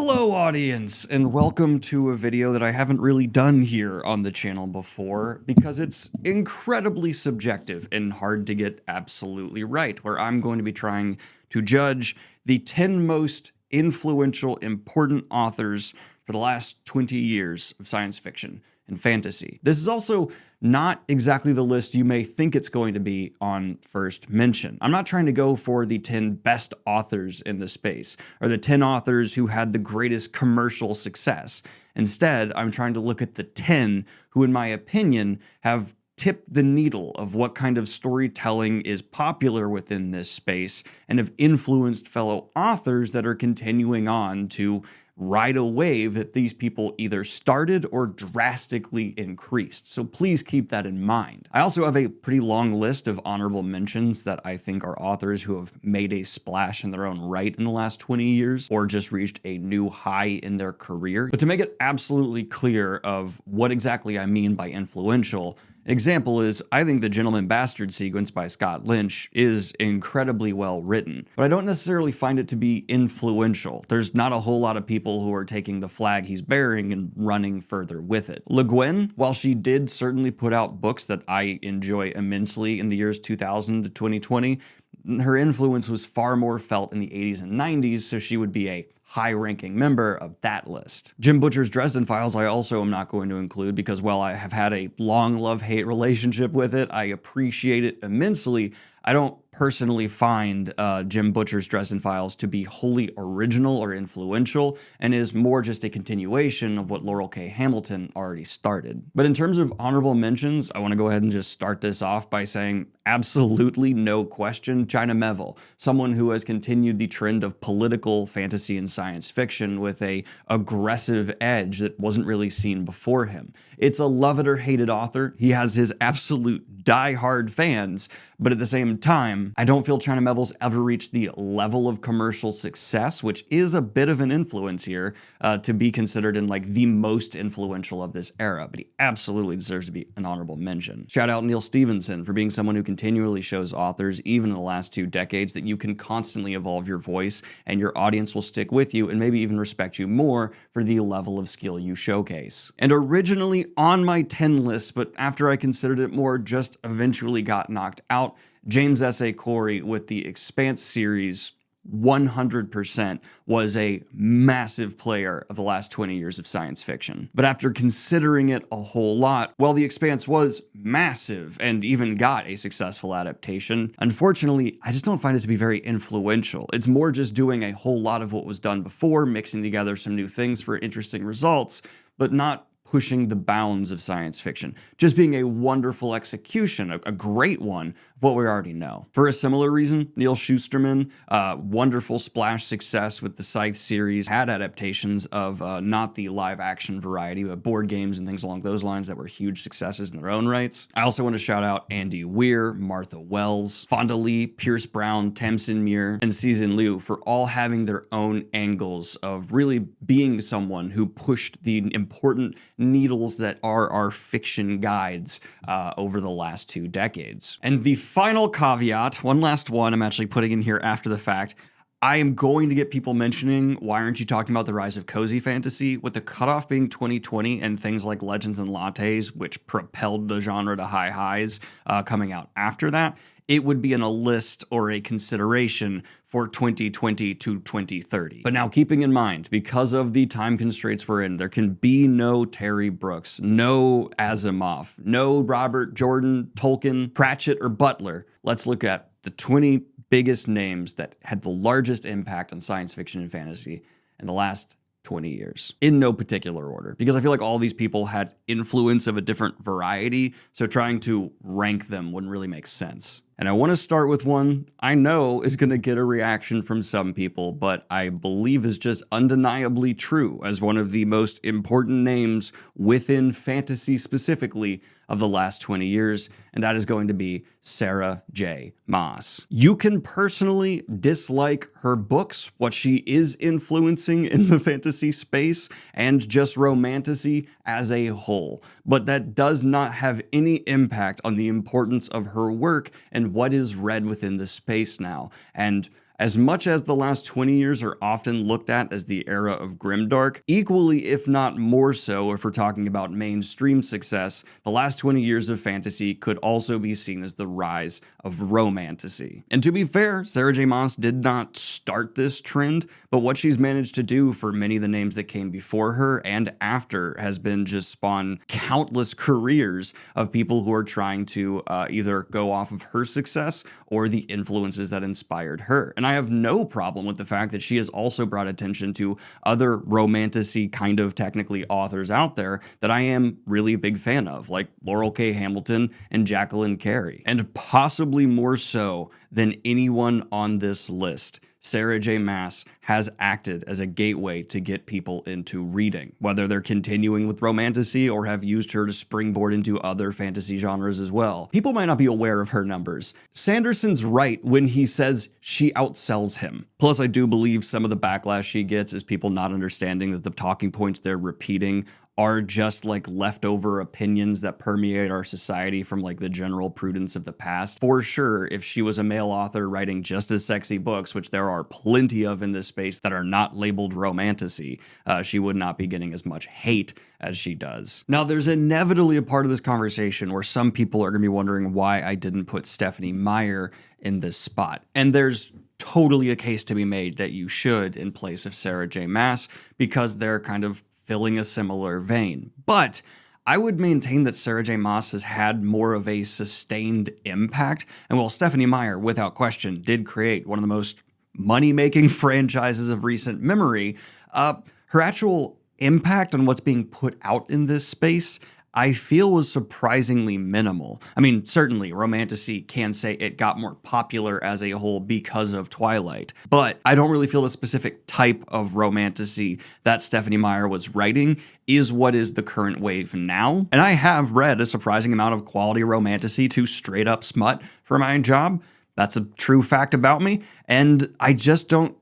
Hello audience, and welcome to a video that I haven't really done here on the channel before because it's incredibly subjective and hard to get absolutely right, where I'm going to be trying to judge the 10 most influential, important authors for the last 20 years of science fiction and fantasy. This is also not exactly the list you may think it's going to be on first mention. I'm not trying to go for the 10 best authors in the space, or the 10 authors who had the greatest commercial success. Instead, I'm trying to look at the 10 who, in my opinion, have tipped the needle of what kind of storytelling is popular within this space and have influenced fellow authors that are continuing on to ride a wave that these people either started or drastically increased. So please keep that in mind. I also have a pretty long list of honorable mentions that I think are authors who have made a splash in their own right in the last 20 years or just reached a new high in their career. But to make it absolutely clear of what exactly I mean by influential, an example is, I think the Gentleman Bastard sequence by Scott Lynch is incredibly well written, but I don't necessarily find it to be influential. There's not a whole lot of people who are taking the flag he's bearing and running further with it. Le Guin, while she did certainly put out books that I enjoy immensely in the years 2000 to 2020, her influence was far more felt in the 80s and 90s, so she would be a high-ranking member of that list. Jim Butcher's Dresden Files I also am not going to include because while I have had a long love-hate relationship with it, I appreciate it immensely. I don't personally find Jim Butcher's Dresden Files to be wholly original or influential, and is more just a continuation of what Laurel K. Hamilton already started. But in terms of honorable mentions, I want to go ahead and just start this off by saying absolutely no question, China Miéville, someone who has continued the trend of political fantasy and science fiction with a aggressive edge that wasn't really seen before him. It's a love it or hate it author. He has his absolute die-hard fans, but at the same time, I don't feel China Miéville's ever reached the level of commercial success, which is a bit of an influence here, to be considered in like the most influential of this era, but he absolutely deserves to be an honorable mention. Shout out Neal Stephenson for being someone who continually shows authors, even in the last 2 decades, that you can constantly evolve your voice and your audience will stick with you and maybe even respect you more for the level of skill you showcase. And originally on my 10 list, but after I considered it more, just eventually got knocked out, James S.A. Corey with the Expanse series 100% was a massive player of the last 20 years of science fiction. But after considering it a whole lot, while The Expanse was massive and even got a successful adaptation, unfortunately, I just don't find it to be very influential. It's more just doing a whole lot of what was done before, mixing together some new things for interesting results, but not pushing the bounds of science fiction, just being a wonderful execution, a great one of what we already know. For a similar reason, Neil Shusterman, wonderful splash success with the Scythe series, had adaptations of not the live action variety, but board games and things along those lines that were huge successes in their own rights. I also want to shout out Andy Weir, Martha Wells, Fonda Lee, Pierce Brown, Tamsin Muir, and Cixin Liu for all having their own angles of really being someone who pushed the important needles that are our fiction guides over the last 2 decades. And the final caveat, one last one I'm actually putting in here after the fact, I am going to get people mentioning, why aren't you talking about the rise of cozy fantasy? With the cutoff being 2020 and things like Legends and Lattes, which propelled the genre to high highs, coming out after that, it would be in a list or a consideration for 2020 to 2030. But now keeping in mind, because of the time constraints we're in, there can be no Terry Brooks, no Asimov, no Robert Jordan, Tolkien, Pratchett, or Butler. Let's look at the 20 biggest names that had the largest impact on science fiction and fantasy in the last 20 years, in no particular order, because I feel like all these people had influence of a different variety, so trying to rank them wouldn't really make sense. And I want to start with one I know is going to get a reaction from some people, but I believe is just undeniably true as one of the most important names within fantasy specifically of the last 20 years, and that is going to be Sarah J. Maas. You can personally dislike her books, what she is influencing in the fantasy space, and just romantasy as a whole, but that does not have any impact on the importance of her work and what is read within the space now. And As much as the last 20 years are often looked at as the era of grimdark, equally if not more so if we're talking about mainstream success, the last 20 years of fantasy could also be seen as the rise of romantasy. And to be fair, Sarah J. Maas did not start this trend, but what she's managed to do for many of the names that came before her and after has been just spawn countless careers of people who are trying to either go off of her success or the influences that inspired her. And I have no problem with the fact that she has also brought attention to other romantasy kind of technically authors out there that I am really a big fan of, like Laurel K. Hamilton and Jacqueline Carey. And possibly more so than anyone on this list, Sarah J. Maas has acted as a gateway to get people into reading, whether they're continuing with romantasy or have used her to springboard into other fantasy genres as well. People might not be aware of her numbers. Sanderson's right when he says she outsells him. Plus, I do believe some of the backlash she gets is people not understanding that the talking points they're repeating are just like leftover opinions that permeate our society from like the general prudence of the past. For sure, if she was a male author writing just as sexy books, which there are plenty of in this space that are not labeled romantasy, she would not be getting as much hate as she does. Now, there's inevitably a part of this conversation where some people are going to be wondering why I didn't put Stephenie Meyer in this spot. And there's totally a case to be made that you should in place of Sarah J. Maas because they're kind of filling a similar vein. But I would maintain that Sarah J. Maas has had more of a sustained impact. And while Stephenie Meyer, without question, did create one of the most money-making franchises of recent memory, her actual impact on what's being put out in this space I feel was surprisingly minimal. I mean, certainly romantasy can say it got more popular as a whole because of Twilight, but I don't really feel the specific type of romantasy that Stephenie Meyer was writing is what is the current wave now. And I have read a surprising amount of quality romantasy to straight up smut for my job. That's a true fact about me, and I just don't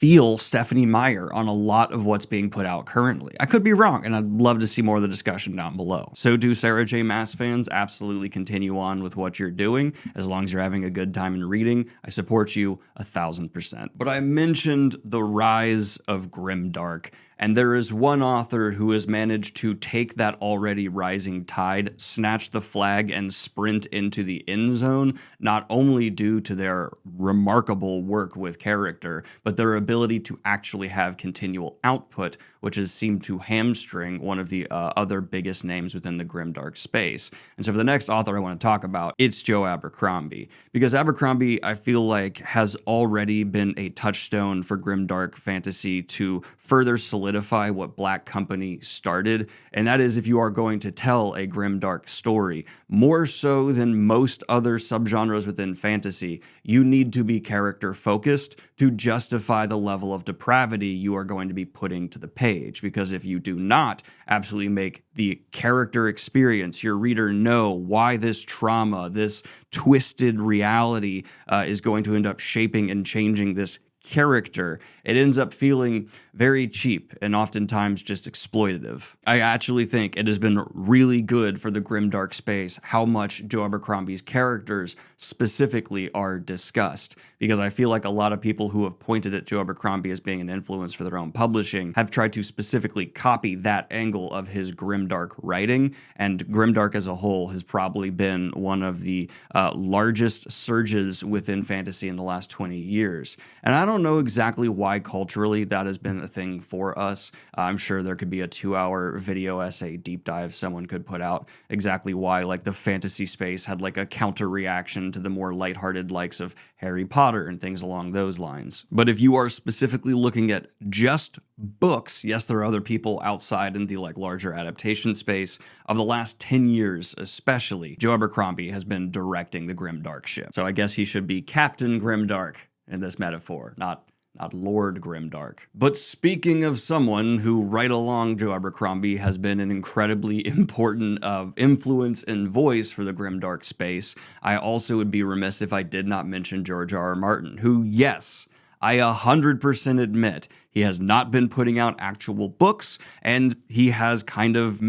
feel Stephenie Meyer on a lot of what's being put out currently. I could be wrong, and I'd love to see more of the discussion down below. So do Sarah J. Maas fans, absolutely continue on with what you're doing. As long as you're having a good time in reading, I support you 1000%. But I mentioned the rise of grimdark, and there is one author who has managed to take that already rising tide, snatch the flag, and sprint into the end zone, not only due to their remarkable work with character, but their ability to actually have continual output, which has seemed to hamstring one of the other biggest names within the grimdark space. And so for the next author I want to talk about, it's Joe Abercrombie. Because Abercrombie, I feel like, has already been a touchstone for grimdark fantasy to further solidify what Black Company started, and that is if you are going to tell a grimdark story, more so than most other subgenres within fantasy, you need to be character focused to justify the level of depravity you are going to be putting to the page. Because if you do not absolutely make the character experience, your reader know why this trauma, this twisted reality is going to end up shaping and changing this character, it ends up feeling very cheap and oftentimes just exploitative. I actually think it has been really good for the grimdark space how much Joe Abercrombie's characters specifically are discussed, because I feel like a lot of people who have pointed at Joe Abercrombie as being an influence for their own publishing have tried to specifically copy that angle of his grimdark writing, and grimdark as a whole has probably been one of the largest surges within fantasy in the last 20 years. And I don't know exactly why culturally that has been a thing for us. I'm sure there could be a 2-hour video essay deep dive someone could put out exactly why like the fantasy space had like a counter reaction to the more lighthearted likes of Harry Potter and things along those lines. But if you are specifically looking at just books, yes, there are other people outside in the like larger adaptation space of the last 10 years, especially Joe Abercrombie has been directing the grimdark ship. So I guess he should be Captain Grimdark in this metaphor, not Lord Grimdark. But speaking of someone who right along Joe Abercrombie has been an incredibly important influence and voice for the grimdark space, I also would be remiss if I did not mention George R.R. Martin, who, yes, I 100% admit he has not been putting out actual books, and he has kind of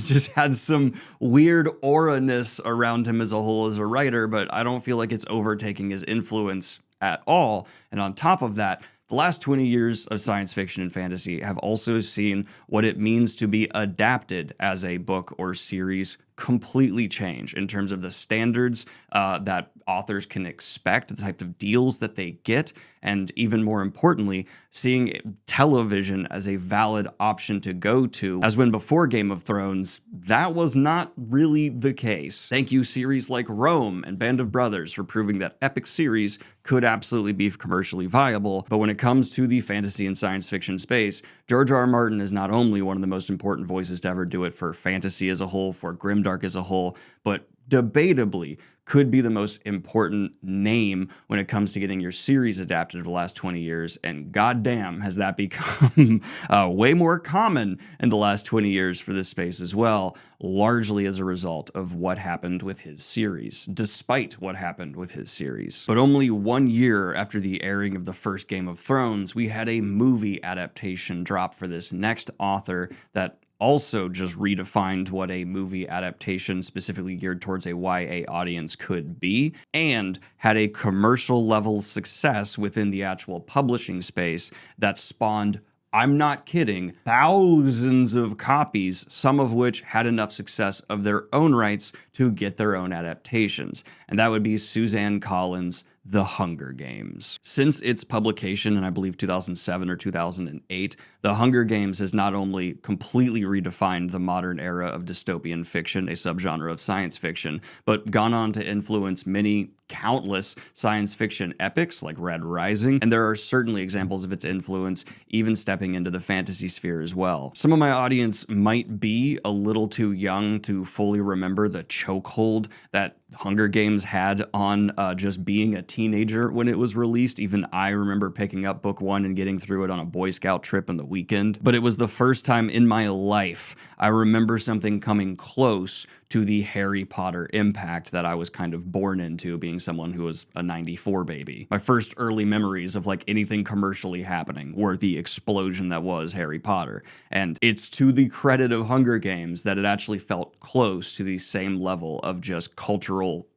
just had some weird aura-ness around him as a whole as a writer, but I don't feel like it's overtaking his influence at all. And on top of that, the last 20 years of science fiction and fantasy have also seen what it means to be adapted as a book or series completely change in terms of the standards that authors can expect, the type of deals that they get, and even more importantly, seeing television as a valid option to go to, as when before Game of Thrones, that was not really the case. Thank you series like Rome and Band of Brothers for proving that epic series could absolutely be commercially viable, but when it comes to the fantasy and science fiction space, George R. R. Martin is not only one of the most important voices to ever do it for fantasy as a whole, for grimdark as a whole, but debatably could be the most important name when it comes to getting your series adapted over the last 20 years, and goddamn has that become way more common in the last 20 years for this space as well, largely as a result of what happened with his series, despite what happened with his series. But only 1 year after the airing of the first Game of Thrones, we had a movie adaptation drop for this next author that also just redefined what a movie adaptation specifically geared towards a YA audience could be, and had a commercial level success within the actual publishing space that spawned, I'm not kidding, thousands of copies, some of which had enough success of their own rights to get their own adaptations. And that would be Suzanne Collins' The Hunger Games. Since its publication in, I believe, 2007 or 2008, The Hunger Games has not only completely redefined the modern era of dystopian fiction, a subgenre of science fiction, but gone on to influence many countless science fiction epics like Red Rising, and there are certainly examples of its influence even stepping into the fantasy sphere as well. Some of my audience might be a little too young to fully remember the chokehold that Hunger Games had on just being a teenager when it was released. Even I remember picking up book one and getting through it on a Boy Scout trip on the weekend, but it was the first time in my life I remember something coming close to the Harry Potter impact that I was kind of born into, being someone who was a 94 baby. My first early memories of like anything commercially happening were the explosion that was Harry Potter. And it's to the credit of Hunger Games that it actually felt close to the same level of just cultural.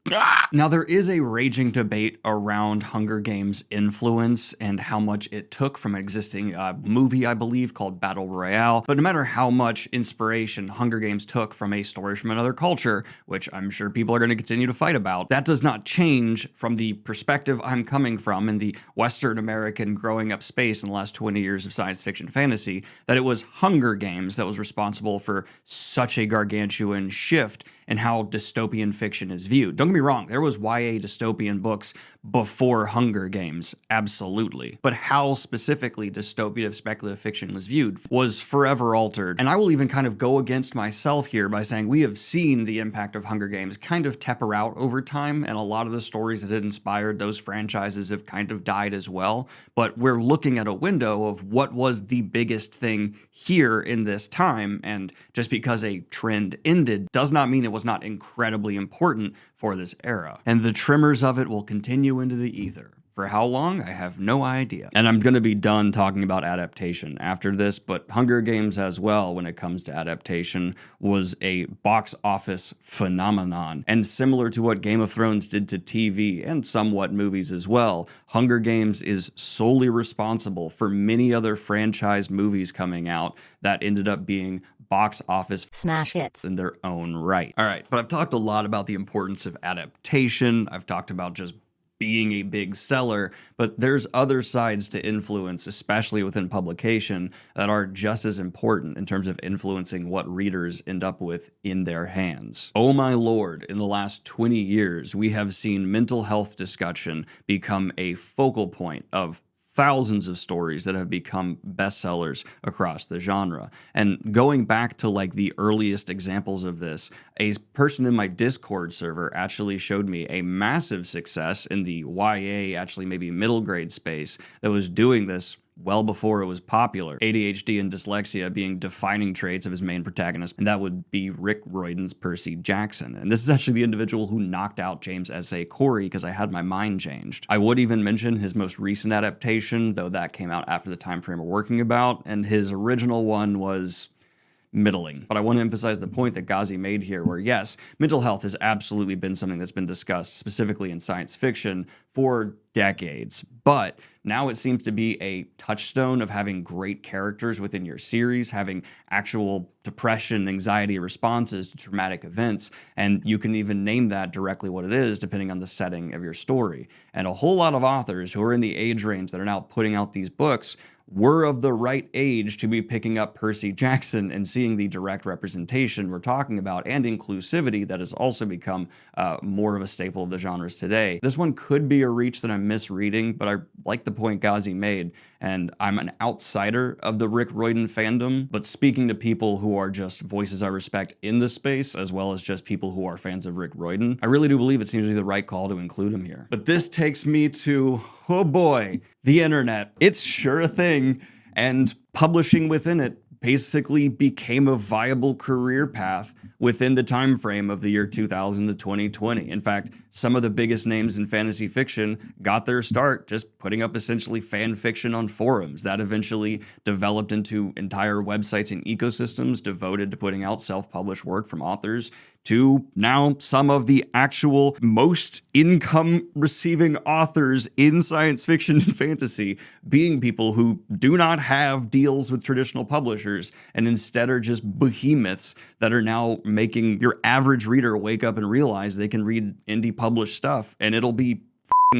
Now, there is a raging debate around Hunger Games' influence and how much it took from an existing movie, I believe, called Battle Royale. But no matter how much inspiration Hunger Games took from a story from another culture, which I'm sure people are going to continue to fight about, that does not change from the perspective I'm coming from in the Western American growing up space in the last 20 years of science fiction fantasy, that it was Hunger Games that was responsible for such a gargantuan shift in how dystopian fiction is viewed. Don't get me wrong, there was YA dystopian books before Hunger Games, absolutely. But how specifically dystopian speculative fiction was viewed was forever altered. And I will even kind of go against myself here by saying we have seen the impact of Hunger Games kind of taper out over time, and a lot of the stories that it inspired those franchises have kind of died as well. But we're looking at a window of what was the biggest thing here in this time, and just because a trend ended does not mean it was not incredibly important for this era. And the tremors of it will continue into the ether. For how long? I have no idea. And I'm going to be done talking about adaptation after this, but Hunger Games as well, when it comes to adaptation, was a box office phenomenon. And similar to what Game of Thrones did to TV and somewhat movies as well, Hunger Games is solely responsible for many other franchise movies coming out that ended up being box office smash hits in their own right. All right, but I've talked a lot about the importance of adaptation. I've talked about just being a big seller, but there's other sides to influence, especially within publication, that are just as important in terms of influencing what readers end up with in their hands. Oh my lord, in the last 20 years, we have seen mental health discussion become a focal point of thousands of stories that have become bestsellers across the genre. And going back to like the earliest examples of this, a person in my Discord server actually showed me a massive success in the YA, actually maybe middle grade space, that was doing this well before it was popular. ADHD and dyslexia being defining traits of his main protagonist, and that would be Rick Riordan's Percy Jackson. And this is actually the individual who knocked out James S.A. Corey because I had my mind changed. I would even mention his most recent adaptation, though that came out after the time frame we're working about, and his original one was middling. But I want to emphasize the point that Ghazi made here, where yes, mental health has absolutely been something that's been discussed specifically in science fiction for decades, but now it seems to be a touchstone of having great characters within your series, having actual depression, anxiety responses to traumatic events, and you can even name that directly what it is depending on the setting of your story. And a whole lot of authors who are in the age range that are now putting out these books were of the right age to be picking up Percy Jackson and seeing the direct representation we're talking about and inclusivity that has also become more of a staple of the genres today. This one could be a reach that I'm misreading, but I like the point Ghazi made, and I'm an outsider of the Rick Riordan fandom, but speaking to people who are just voices I respect in the space, as well as just people who are fans of Rick Riordan, I really do believe it seems to be the right call to include him here. But this takes me to, oh boy, the internet. It's sure a thing, and publishing within it basically became a viable career path within the time frame of the year 2000 to 2020. In fact, some of the biggest names in fantasy fiction got their start just putting up essentially fan fiction on forums. That eventually developed into entire websites and ecosystems devoted to putting out self-published work from authors, to now some of the actual most income receiving authors in science fiction and fantasy being people who do not have deals with traditional publishers and instead are just behemoths that are now making your average reader wake up and realize they can read indie published stuff and it'll be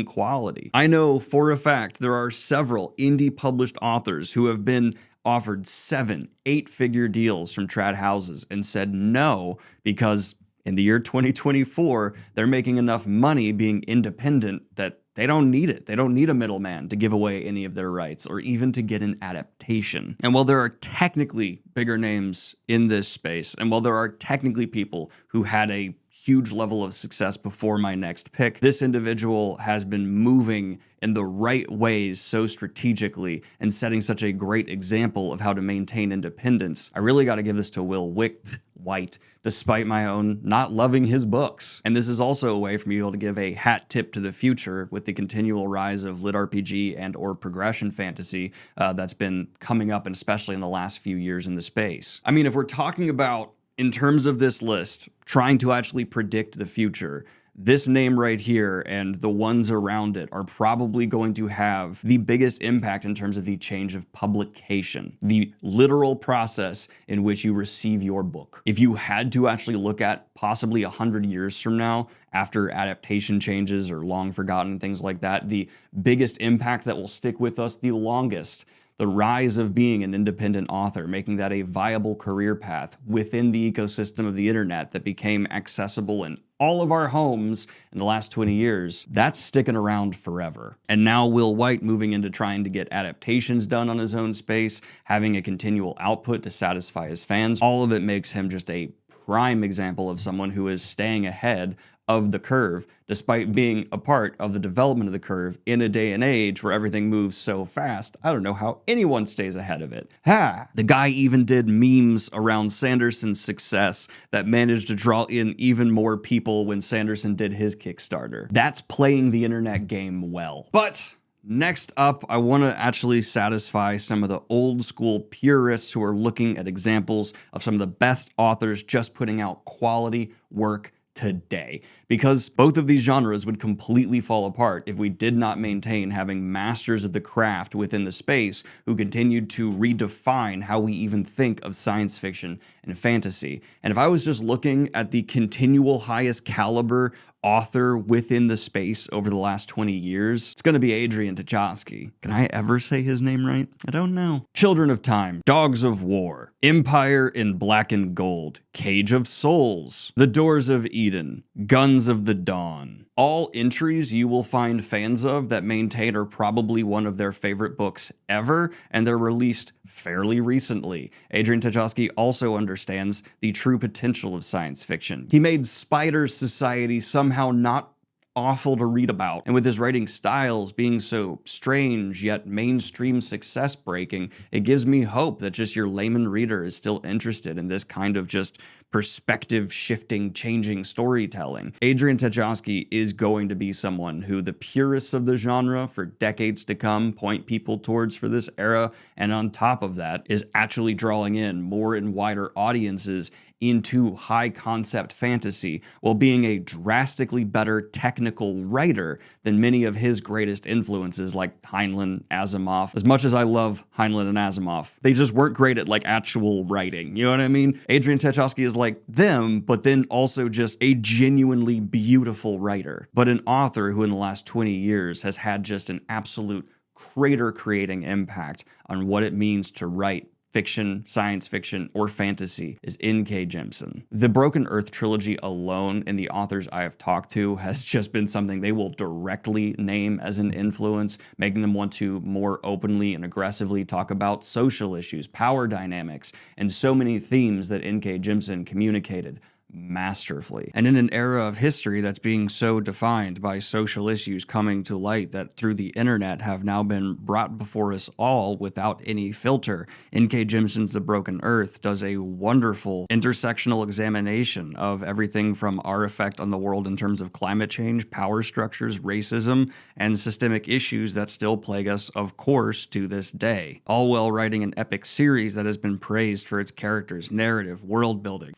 quality. I know for a fact there are several indie published authors who have been offered 7, 8-figure deals from trad houses and said no because in the year 2024, they're making enough money being independent that they don't need it. They don't need a middleman to give away any of their rights or even to get an adaptation. And while there are technically bigger names in this space, and while there are technically people who had a huge level of success before my next pick, this individual has been moving in the right ways so strategically and setting such a great example of how to maintain independence. I really got to give this to Will White, despite my own not loving his books. And this is also a way for me to be able to give a hat tip to the future with the continual rise of lit RPG and or progression fantasy that's been coming up, and especially in the last few years in the space. I mean, if we're talking about, in terms of this list, trying to actually predict the future, this name right here and the ones around it are probably going to have the biggest impact in terms of the change of publication, the literal process in which you receive your book. If you had to actually look at possibly 100 years from now, after adaptation changes or long forgotten things like that, the biggest impact that will stick with us the longest, the rise of being an independent author, making that a viable career path within the ecosystem of the internet that became accessible in all of our homes in the last 20 years, that's sticking around forever. And now Will White moving into trying to get adaptations done on his own space, having a continual output to satisfy his fans, all of it makes him just a prime example of someone who is staying ahead of the curve, despite being a part of the development of the curve in a day and age where everything moves so fast. I don't know how anyone stays ahead of it. The guy even did memes around Sanderson's success that managed to draw in even more people when Sanderson did his Kickstarter. That's playing the internet game well. But next up, I want to actually satisfy some of the old school purists who are looking at examples of some of the best authors just putting out quality work today, because both of these genres would completely fall apart if we did not maintain having masters of the craft within the space who continued to redefine how we even think of science fiction and fantasy. And if I was just looking at the continual highest caliber author within the space over the last 20 years, it's going to be Adrian Tchaikovsky. Can I ever say his name right? I don't know. Children of Time, Dogs of War, Empire in Black and Gold, Cage of Souls, The Doors of Eden, Guns of the Dawn. All entries you will find fans of that maintain are probably one of their favorite books ever, and they're released fairly recently. Adrian Tchaikovsky also understands the true potential of science fiction. He made Spider Society somehow not awful to read about. And with his writing styles being so strange yet mainstream success breaking, it gives me hope that just your layman reader is still interested in this kind of just perspective shifting, changing storytelling. Adrian Tchaikovsky is going to be someone who the purists of the genre for decades to come point people towards for this era, and on top of that is actually drawing in more and wider audiences into high concept fantasy while being a drastically better technical writer than many of his greatest influences like Heinlein, Asimov. As much as I love Heinlein and Asimov, they just weren't great at like actual writing, you know what I mean? Adrian Tchaikovsky is like them, but then also just a genuinely beautiful writer, but an author who in the last 20 years has had just an absolute crater creating impact on what it means to write fiction, science fiction, or fantasy is N.K. Jemisin. The Broken Earth trilogy alone and the authors I have talked to has just been something they will directly name as an influence, making them want to more openly and aggressively talk about social issues, power dynamics, and so many themes that N.K. Jemisin communicated masterfully. And in an era of history that's being so defined by social issues coming to light that through the internet have now been brought before us all without any filter, N.K. Jemisin's The Broken Earth does a wonderful intersectional examination of everything from our effect on the world in terms of climate change, power structures, racism, and systemic issues that still plague us, of course, to this day. All while writing an epic series that has been praised for its characters, narrative, world building,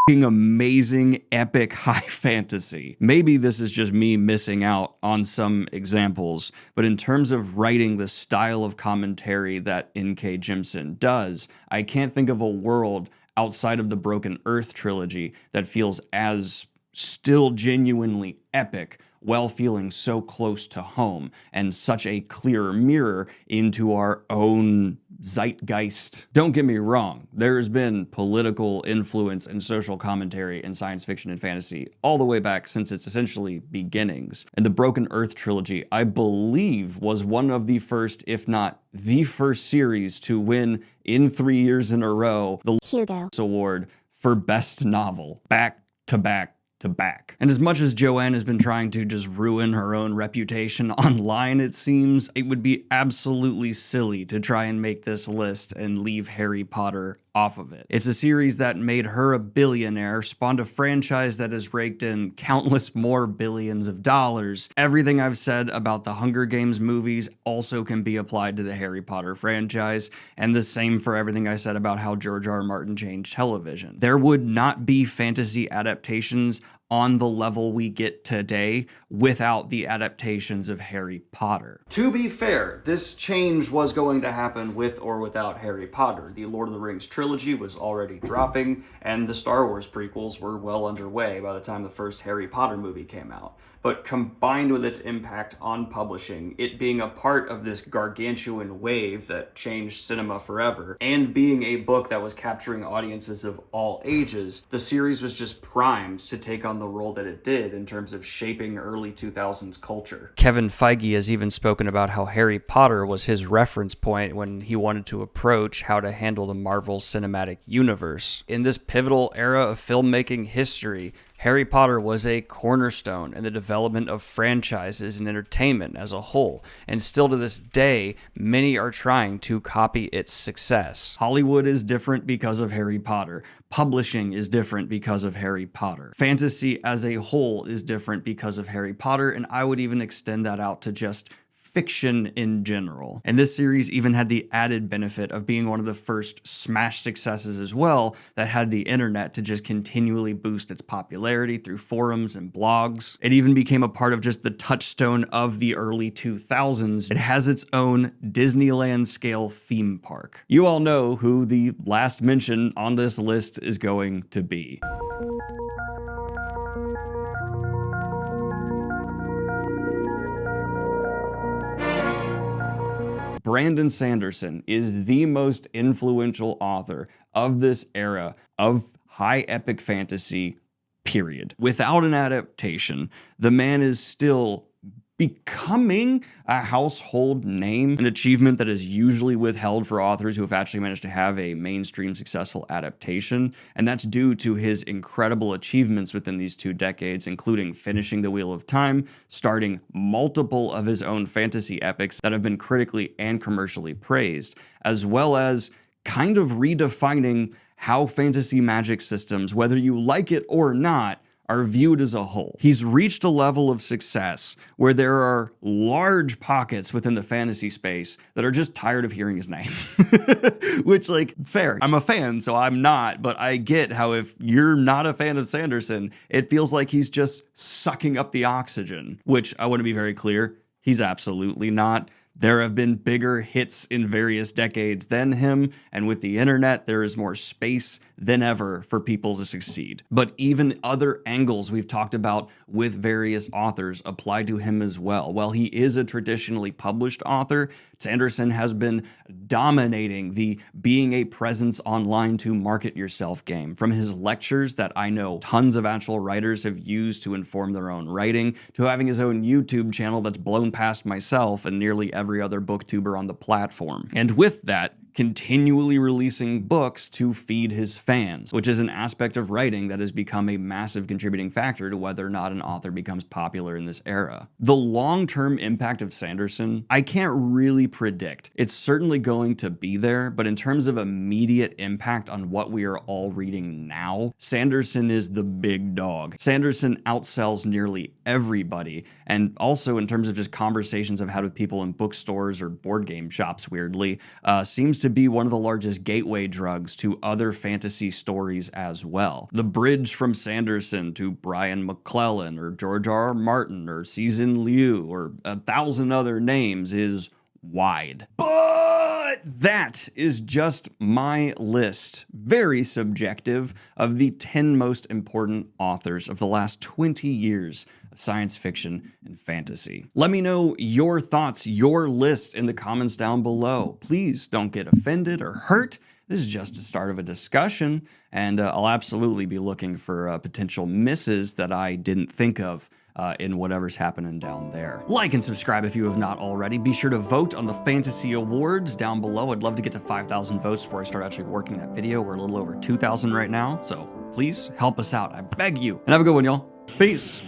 amazing, epic high fantasy. Maybe this is just me missing out on some examples, but in terms of writing the style of commentary that N.K. Jemisin does, I can't think of a world outside of the Broken Earth trilogy that feels as still genuinely epic while feeling so close to home and such a clear mirror into our own zeitgeist. Don't get me wrong, there's been political influence and social commentary in science fiction and fantasy all the way back since its essentially beginnings. And the Broken Earth trilogy, I believe, was one of the first, if not the first series to win in 3 years in a row the Hugo Award for Best Novel, back to back to back. And as much as Joanne has been trying to just ruin her own reputation online, it seems, it would be absolutely silly to try and make this list and leave Harry Potter off of it. It's a series that made her a billionaire, spawned a franchise that has raked in countless more billions of dollars. Everything I've said about the Hunger Games movies also can be applied to the Harry Potter franchise, and the same for everything I said about how George R. R. Martin changed television. There would not be fantasy adaptations on the level we get today without the adaptations of Harry Potter. To be fair, this change was going to happen with or without Harry Potter. The Lord of the Rings trilogy was already dropping, and the Star Wars prequels were well underway by the time the first Harry Potter movie came out. But combined with its impact on publishing, it being a part of this gargantuan wave that changed cinema forever, and being a book that was capturing audiences of all ages, the series was just primed to take on the role that it did in terms of shaping early 2000s culture. Kevin Feige has even spoken about how Harry Potter was his reference point when he wanted to approach how to handle the Marvel Cinematic Universe. In this pivotal era of filmmaking history, Harry Potter was a cornerstone in the development of franchises and entertainment as a whole, and still to this day, many are trying to copy its success. Hollywood is different because of Harry Potter. Publishing is different because of Harry Potter. Fantasy as a whole is different because of Harry Potter, and I would even extend that out to just fiction in general. And this series even had the added benefit of being one of the first smash successes as well that had the internet to just continually boost its popularity through forums and blogs. It even became a part of just the touchstone of the early 2000s. It has its own Disneyland scale theme park. You all know who the last mention on this list is going to be. Brandon Sanderson is the most influential author of this era of high epic fantasy, period. Without an adaptation, the man is still becoming a household name, an achievement that is usually withheld for authors who have actually managed to have a mainstream successful adaptation, and that's due to his incredible achievements within these 2 decades, including finishing The Wheel of Time, starting multiple of his own fantasy epics that have been critically and commercially praised, as well as kind of redefining how fantasy magic systems, whether you like it or not, are viewed as a whole. He's reached a level of success where there are large pockets within the fantasy space that are just tired of hearing his name. Which, like, fair. I'm a fan, so I'm not, but I get how if you're not a fan of Sanderson, it feels like he's just sucking up the oxygen, which I want to be very clear, he's absolutely not. There have been bigger hits in various decades than him, and with the internet, there is more space than ever for people to succeed. But even other angles we've talked about with various authors apply to him as well. While he is a traditionally published author, Sanderson has been dominating the being a presence online to market yourself game. From his lectures that I know tons of actual writers have used to inform their own writing, to having his own YouTube channel that's blown past myself and nearly every other booktuber on the platform. And with that, continually releasing books to feed his fans, which is an aspect of writing that has become a massive contributing factor to whether or not an author becomes popular in this era. The long-term impact of Sanderson, I can't really predict. It's certainly going to be there, but in terms of immediate impact on what we are all reading now, Sanderson is the big dog. Sanderson outsells nearly everybody, and also in terms of just conversations I've had with people in bookstores or board game shops, weirdly, seems to be one of the largest gateway drugs to other fantasy stories as well. The bridge from Sanderson to Brian McClellan or George R.R. Martin or Cixin Liu or 1,000 other names is wide. But that is just my list, very subjective, of the 10 most important authors of the last 20 years of science fiction and fantasy. Let me know your thoughts, your list in the comments down below. Please don't get offended or hurt. This is just the start of a discussion, and I'll absolutely be looking for potential misses that I didn't think of in whatever's happening down there. Like and subscribe if you have not already. Be sure to vote on the fantasy awards down below. I'd love to get to 5,000 votes before I start actually working that video. We're a little over 2,000 right now, so please help us out. I beg you. And have a good one, y'all. Peace.